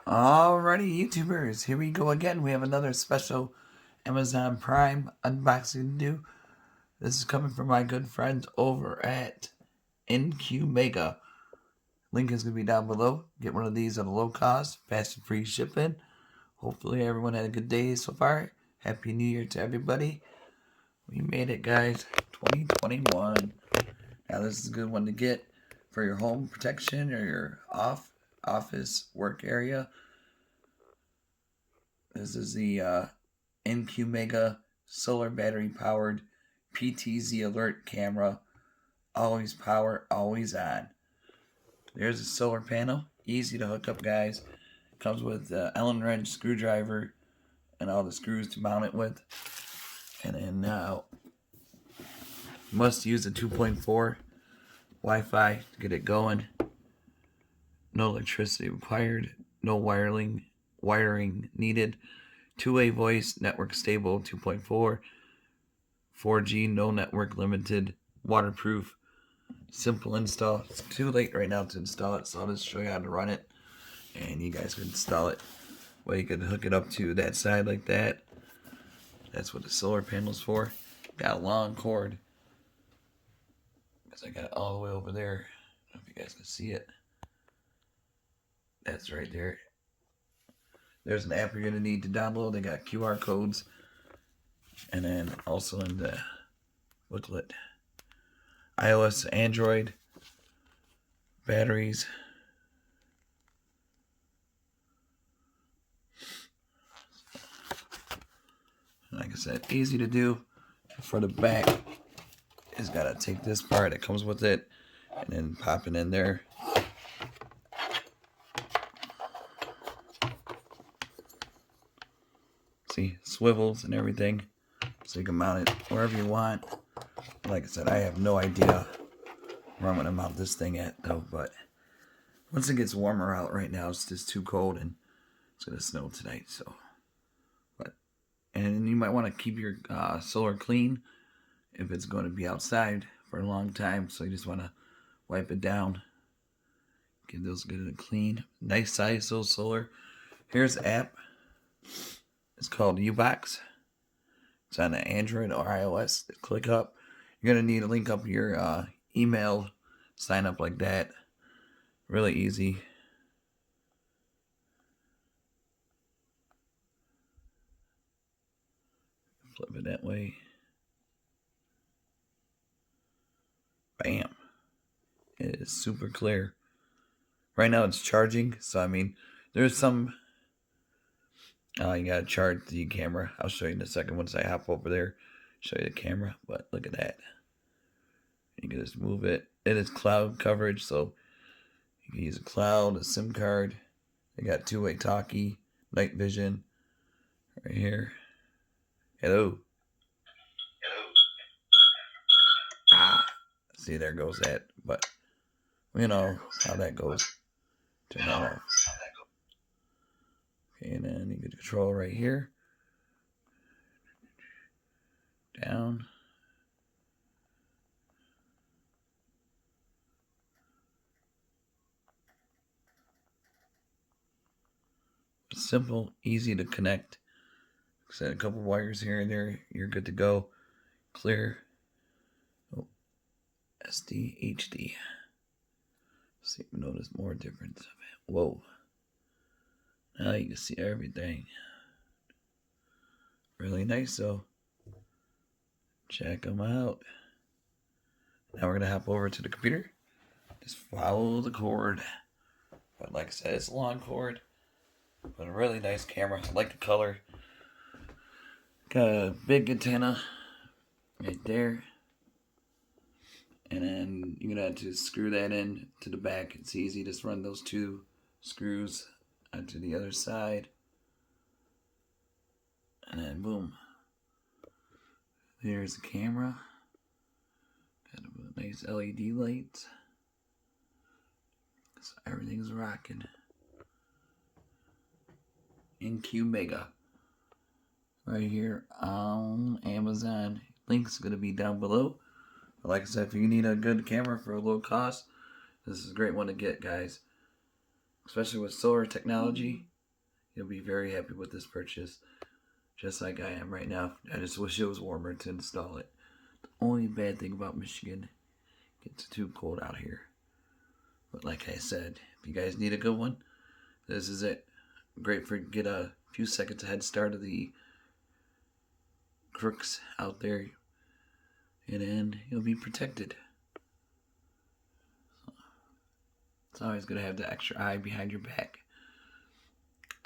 Alrighty, YouTubers, here we go again. We have another special Amazon Prime unboxing to do. This is coming from my good friends over at Inqmega. Link is going to be down below. Get one of these at a low cost, fast and free shipping. Hopefully everyone had a good day so far. Happy New Year to everybody. We made it, guys. 2021. Now this is a good one to get for your home protection or your office work area. This is the Inqmega solar battery powered PTZ alert camera. Always power, always on. There's a solar panel. Easy to hook up, guys. Comes with Allen wrench, screwdriver, and all the screws to mount it with. And then now, must use a 2.4 Wi-Fi to get it going. No electricity required. No wiring needed. Two-way voice, network stable, 2.4. 4G, no network limited. Waterproof. Simple install. It's too late right now to install it, so I'll just show you how to run it. And you guys can install it. Well, you can hook it up to that side like that. That's what the solar panel's for. Got a long cord. Because I got it all the way over there. I don't know if you guys can see it. That's right there. There's an app you're going to need to download. They got QR codes. And then also in the booklet, iOS, Android, batteries. Like I said, easy to do. For the back, is got to take this part that comes with it and then pop it in there. See, swivels and everything, so you can mount it wherever you want. Like I said, I have no idea where I'm going to mount this thing at, though, but once it gets warmer out right now, it's just too cold, and it's going to snow tonight, so. And you might want to keep your solar clean if it's going to be outside for a long time, so you just want to wipe it down. Get those good and clean. Nice size, those solar. Here's the app. It's called U-Box. It's on the Android or iOS. Click up. You're going to need to link up your email. Sign up like that. Really easy. Flip it that way. Bam. It is super clear. Right now it's charging. So, I mean, there's some... you gotta charge the camera. I'll show you in a second once I hop over there. Show you the camera. But look at that. You can just move it. It is cloud coverage, so you can use a cloud, a SIM card. They got two-way talkie, night vision. Right here. Hello. See, there goes that. But you know how that goes. Turn that off. Okay, and then you can control right here. Down. Simple, easy to connect. Set a couple wires here and there. You're good to go. Clear. Oh, SD, HD. See if we notice more difference of it. Whoa. Now you can see everything. Really nice though. Check them out. Now we're going to hop over to the computer. Just follow the cord. But like I said, it's a long cord. But a really nice camera. I like the color. Got a big antenna right there. And then you're going to have to screw that in to the back. It's easy. Just run those two screws onto the other side. And then boom. There's the camera. Got a nice LED light. So everything's rocking. Inqmega. Right here on Amazon. Link's going to be down below. But like I said, if you need a good camera for a low cost, this is a great one to get, guys. Especially with solar technology. You'll be very happy with this purchase, just like I am right now. I just wish it was warmer to install it. The only bad thing about Michigan, it gets too cold out here. But like I said, if you guys need a good one, this is it. Great for get a few seconds head start of the crooks out there, and then you'll be protected. It's always good to have the extra eye behind your back.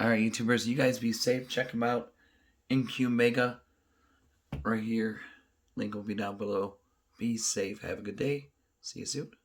Alright, YouTubers, you guys be safe. Check them out. Inqmega right here. Link will be down below. Be safe. Have a good day. See you soon.